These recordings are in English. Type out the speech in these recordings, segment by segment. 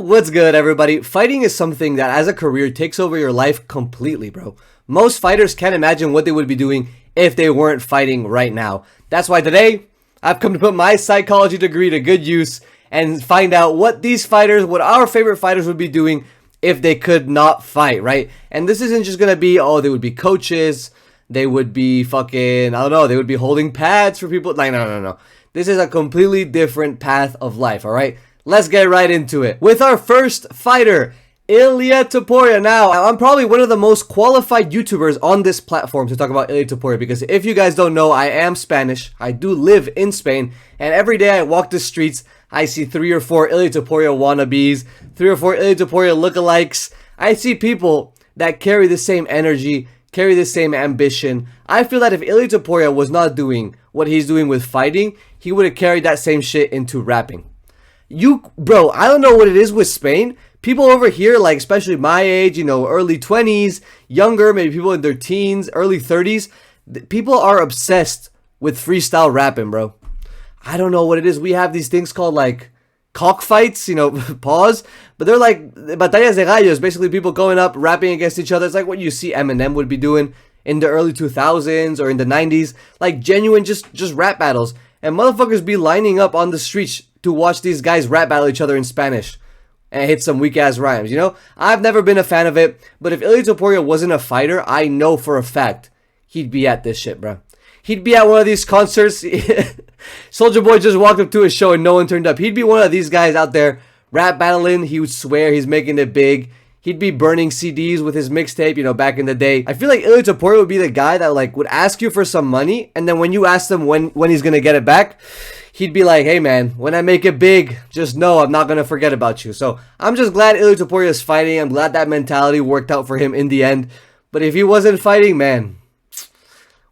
What's good, everybody? Fighting is something that as a career takes over your life completely, bro. Most fighters can't imagine what they would be doing if they weren't fighting right now. That's why today I've come to put my psychology degree to good use and find out what our favorite fighters would be doing if they could not fight, right? And this isn't just gonna be, they would be coaches, they would be fucking, they would be holding pads for people. Like, no. This is a completely different path of life, alright? Let's get right into it. With our first fighter, Ilia Topuria. Now, I'm probably one of the most qualified YouTubers on this platform to talk about Ilia Topuria because if you guys don't know, I am Spanish. I do live in Spain, and every day I walk the streets, I see 3 or 4 Ilia Topuria wannabes, 3 or 4 Ilia Topuria lookalikes. I see people that carry the same energy, carry the same ambition. I feel that if Ilia Topuria was not doing what he's doing with fighting, he would have carried that same shit into rapping. Bro, I don't know what it is with Spain. People over here, like especially my age, early 20s, younger, maybe people in their teens, early 30s, people are obsessed with freestyle rapping, bro. I don't know what it is. We have these things called like cockfights, pause, but they're like batallas de gallos, basically people going up, rapping against each other. It's like what you see Eminem would be doing in the early 2000s or in the 90s, like genuine just rap battles. And motherfuckers be lining up on the streets to watch these guys rap battle each other in Spanish and hit some weak ass rhymes, I've never been a fan of it, but if Ilia Topuria wasn't a fighter, I know for a fact he'd be at this shit, bro. He'd be at one of these concerts. Soulja Boy just walked up to his show and no one turned up. He'd be one of these guys out there rap battling. He would swear he's making it big. He'd be burning CDs with his mixtape, back in the day. I feel like Ilia Topuria would be the guy that would ask you for some money, and then when you ask him when he's gonna get it back, he'd be like, hey man, when I make it big, just know I'm not gonna forget about you. So I'm just glad Ilia Topuria is fighting. I'm glad that mentality worked out for him in the end. But if he wasn't fighting, man,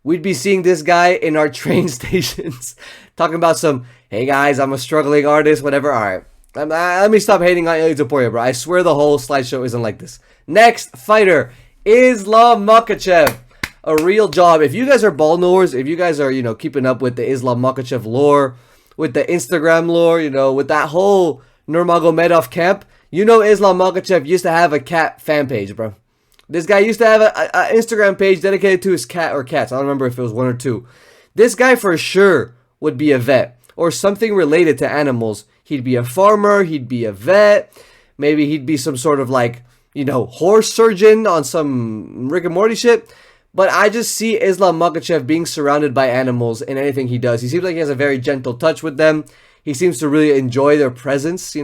we'd be seeing this guy in our train stations talking about some, hey guys, I'm a struggling artist, whatever. All right. Let me stop hating on Ilia Topuria, bro. I swear the whole slideshow isn't like this. Next fighter, Islam Makhachev. A real job. If you guys are ball knowers, if you guys are, keeping up with the Islam Makhachev lore, with the Instagram lore, with that whole Nurmagomedov camp, Islam Makhachev used to have a cat fan page, bro. This guy used to have an Instagram page dedicated to his cat or cats. I don't remember if it was 1 or 2. This guy for sure would be a vet or something related to animals. He'd be a farmer, he'd be a vet, maybe he'd be some sort of horse surgeon on some Rick and Morty shit. But I just see Islam Makhachev being surrounded by animals in anything he does. He seems like he has a very gentle touch with them. He seems to really enjoy their presence,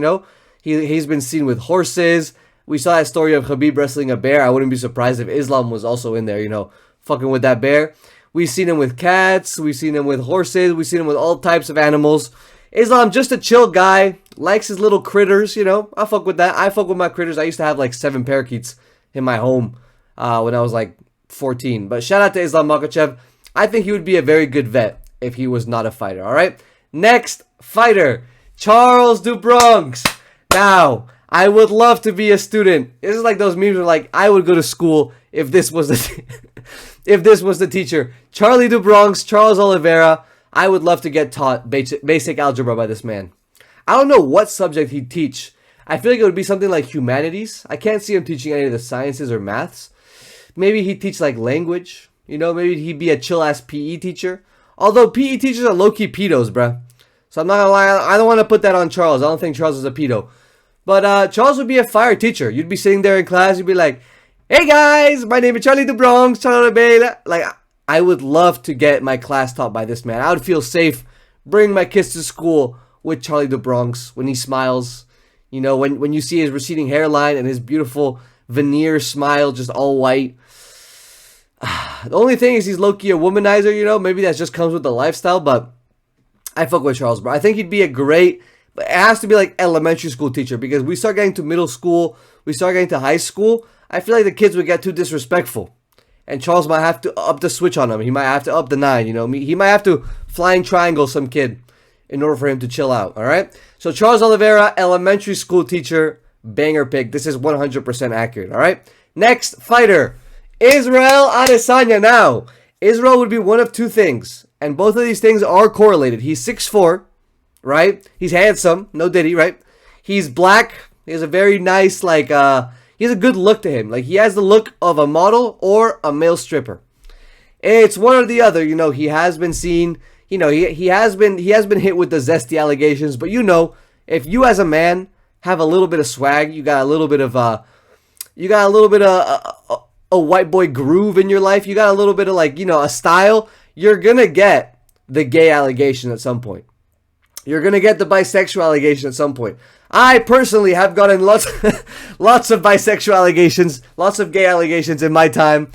He's been seen with horses. We saw that story of Khabib wrestling a bear. I wouldn't be surprised if Islam was also in there, fucking with that bear. We've seen him with cats. We've seen him with horses. We've seen him with all types of animals. Islam, just a chill guy, likes his little critters, I fuck with that. I fuck with my critters. I used to have 7 parakeets in my home when I was 14. But shout out to Islam Makhachev. I think he would be a very good vet if he was not a fighter, all right? Next fighter, Charles do Bronx. Now, I would love to be a student. This is like those memes where I would go to school if this was the teacher. Charlie do Bronx, Charles Oliveira. I would love to get taught basic algebra by this man. I don't know what subject he'd teach. I feel like it would be something like humanities. I can't see him teaching any of the sciences or maths. Maybe he'd teach language. Maybe he'd be a chill-ass PE teacher. Although PE teachers are low-key pedos, bruh. So I'm not gonna lie, I don't want to put that on Charles. I don't think Charles is a pedo. But Charles would be a fire teacher. You'd be sitting there in class, you'd be like, hey guys, my name is Charlie do Bronx, Charlie Oliveira. I would love to get my class taught by this man. I would feel safe bringing my kids to school with Charlie do Bronx when he smiles. When you see his receding hairline and his beautiful veneer smile, just all white. The only thing is he's low-key a womanizer, maybe that just comes with the lifestyle, but I fuck with Charles, bro. I think he'd be a great, but it has to be elementary school teacher because we start getting to middle school, we start getting to high school, I feel like the kids would get too disrespectful. And Charles might have to up the switch on him. He might have to up the 9, He might have to flying triangle some kid in order for him to chill out, all right? So Charles Oliveira, elementary school teacher, banger pick. This is 100% accurate, all right? Next fighter, Israel Adesanya. Now, Israel would be one of 2 things, and both of these things are correlated. He's 6'4", right? He's handsome, no diddy, right? He's black. He has a very nice, like, he has a good look to him. Like, he has the look of a model or a male stripper. It's one or the other. You know, he has been seen, you know, he has been hit with the zesty allegations. But, you know, if you as a man have a little bit of swag, you got a little bit of, a white boy groove in your life, you got a little bit of, like, you know, a style, you're gonna get the gay allegation at some point. You're gonna get the bisexual allegation at some point. I personally have gotten lots of bisexual allegations, lots of gay allegations in my time.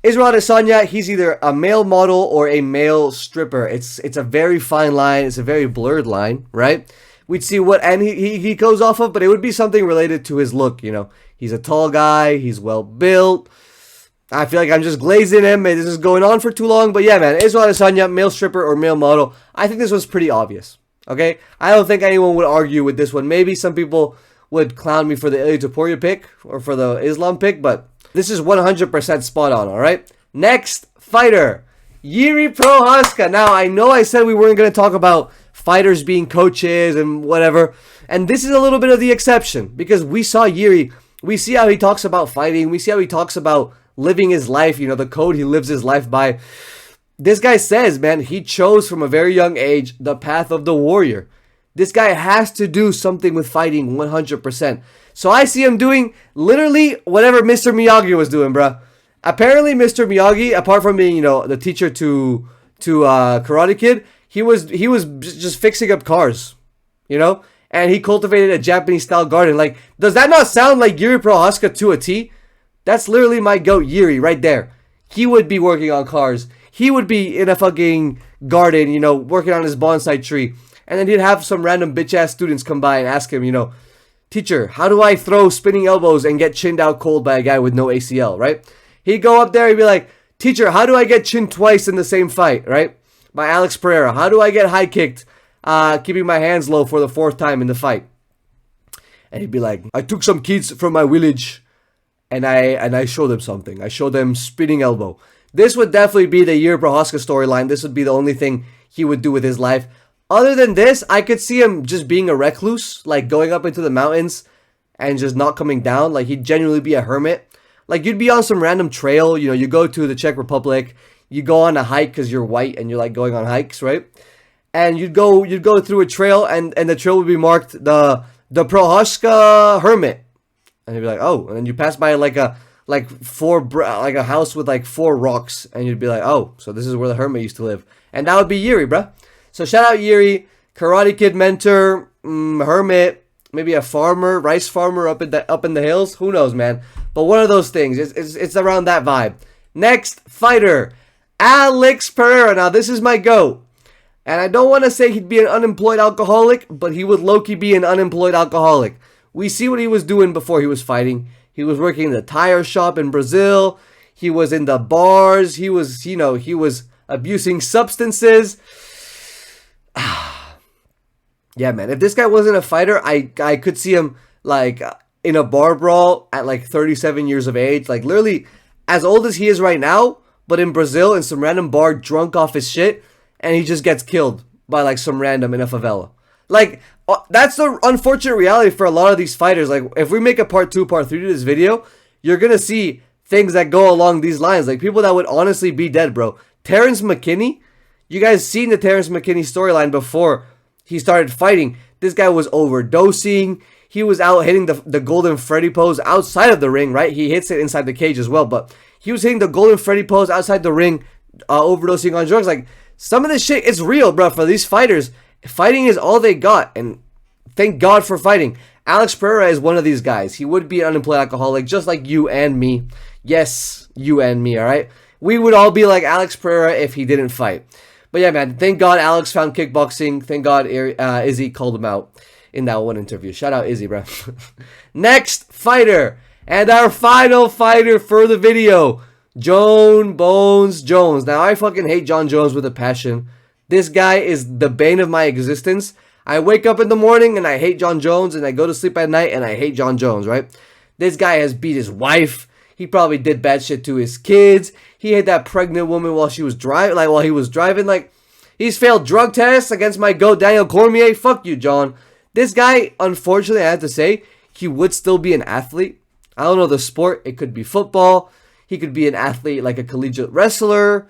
Israel Adesanya, he's either a male model or a male stripper. It's a very fine line. It's a very blurred line, right? We'd see what end he goes off of, but it would be something related to his look, you know. He's a tall guy. He's well built. I feel like I'm just glazing him. This is going on for too long. But yeah, man, Israel Adesanya, male stripper or male model. I think this was pretty obvious. Okay? I don't think anyone would argue with this one. Maybe some people would clown me for the Ilia Topuria pick or for the Islam pick, but this is 100% spot on, alright? Next fighter, Jiri Prochazka. Now, I know I said we weren't going to talk about fighters being coaches and whatever, and this is a little bit of the exception because we saw Jiri. We see how he talks about fighting. We see how he talks about living his life, you know, the code he lives his life by. This guy says, man, he chose from a very young age the path of the warrior. This guy has to do something with fighting 100%. So I see him doing literally whatever Mr. Miyagi was doing, bruh. Apparently, Mr. Miyagi, apart from being, you know, the teacher to Karate Kid, he was just fixing up cars, you know? And he cultivated a Japanese-style garden. Like, does that not sound like Jiri Prochazka to a T? That's literally my goat, Jiri, right there. He would be working on cars. He would be in a fucking garden, you know, working on his bonsai tree. And then he'd have some random bitch-ass students come by and ask him, you know, teacher, how do I throw spinning elbows and get chinned out cold by a guy with no ACL, right? He'd go up there, he'd be like, teacher, how do I get chinned twice in the same fight, right? By Alex Pereira. How do I get high kicked, keeping my hands low for the 4th time in the fight? And he'd be like, I took some kids from my village and I showed them something. I showed them spinning elbow. This would definitely be the Jiri Prochazka storyline. This would be the only thing he would do with his life. Other than this, I could see him just being a recluse, like going up into the mountains and just not coming down. Like, he'd genuinely be a hermit. Like, you'd be on some random trail, you know, you go to the Czech Republic, you go on a hike because you're white and you're like going on hikes, right? And you'd go through a trail and the trail would be marked the Prochazka hermit. And you'd be like, oh, and then you pass by like a house with like 4 rocks, and you'd be like, oh, so this is where the hermit used to live. And that would be Jiri, bruh. So shout out Jiri, Karate Kid mentor, hermit, maybe a farmer, rice farmer up in the hills. Who knows, man? But one of those things. It's around that vibe. Next fighter, Alex Pereira. Now this is my GOAT. And I don't want to say he'd be an unemployed alcoholic, but he would low-key be an unemployed alcoholic. We see what he was doing before he was fighting. He was working in the tire shop in Brazil. He was in the bars. He was, you know, he was abusing substances. Yeah, man. If this guy wasn't a fighter, I could see him like in a bar brawl at like 37 years of age. Like literally as old as he is right now, but in Brazil in some random bar drunk off his shit. And he just gets killed by like some random in a favela. Like, that's the unfortunate reality for a lot of these fighters. Like, if we make a part 2, part 3 to this video, you're going to see things that go along these lines. Like, people that would honestly be dead, bro. Terrence McKinney, you guys seen the Terrence McKinney storyline before he started fighting. This guy was overdosing. He was out hitting the Golden Freddy pose outside of the ring, right? He hits it inside the cage as well. But he was hitting the Golden Freddy pose outside the ring, overdosing on drugs. Like, some of this shit is real, bro. For these fighters, fighting is all they got. And thank God for fighting. Alex Pereira is one of these guys. He would be an unemployed alcoholic, just like you and me. Yes, you and me, all right? We would all be like Alex Pereira if he didn't fight. But yeah, man, thank God Alex found kickboxing. Thank God Izzy called him out in that one interview. Shout out Izzy, bro. Next fighter. And our final fighter for the video. Jon Jones. Now, I fucking hate Jon Jones with a passion. This guy is the bane of my existence. I wake up in the morning and I hate Jon Jones, and I go to sleep at night and I hate Jon Jones, right? This guy has beat his wife. He probably did bad shit to his kids. He hit that pregnant woman while he was driving. Like, he's failed drug tests against my GOAT Daniel Cormier. Fuck you, Jon. This guy, unfortunately, I have to say, he would still be an athlete. I don't know the sport. It could be football. He could be an athlete like a collegiate wrestler.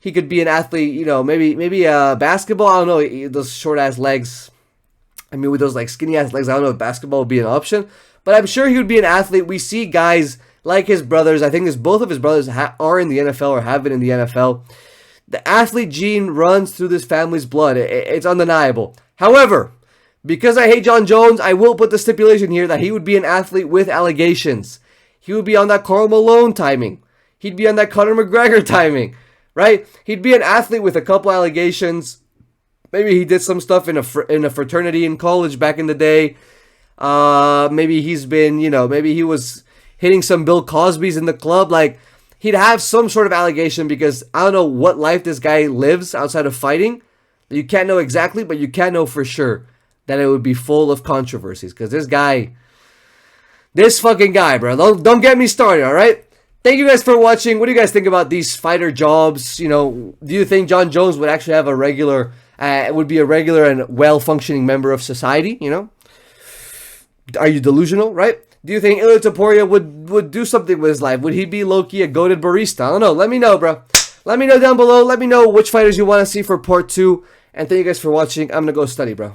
He could be an athlete, you know, maybe basketball. I don't know, those short ass legs. I mean, with those like skinny ass legs, I don't know if basketball would be an option. But I'm sure he would be an athlete. We see guys like his brothers. I think both of his brothers are in the NFL or have been in the NFL. The athlete gene runs through this family's blood. It's undeniable. However, because I hate Jon Jones, I will put the stipulation here that he would be an athlete with allegations. He would be on that Karl Malone timing. He'd be on that Conor McGregor timing, right? He'd be an athlete with a couple allegations. Maybe he did some stuff in a fraternity in college back in the day. Maybe he's been, you know, maybe he was hitting some Bill Cosbys in the club. Like, he'd have some sort of allegation because I don't know what life this guy lives outside of fighting. You can't know exactly, but you can know for sure that it would be full of controversies. Because this fucking guy, bro. Don't get me started, all right? Thank you guys for watching. What do you guys think about these fighter jobs? You know, do you think Jon Jones would actually have would be a regular and well-functioning member of society, you know? Are you delusional, right? Do you think Ilia Topuria would do something with his life? Would he be low-key a goated barista? I don't know. Let me know, bro. Let me know down below. Let me know which fighters you want to see for part 2. And thank you guys for watching. I'm going to go study, bro.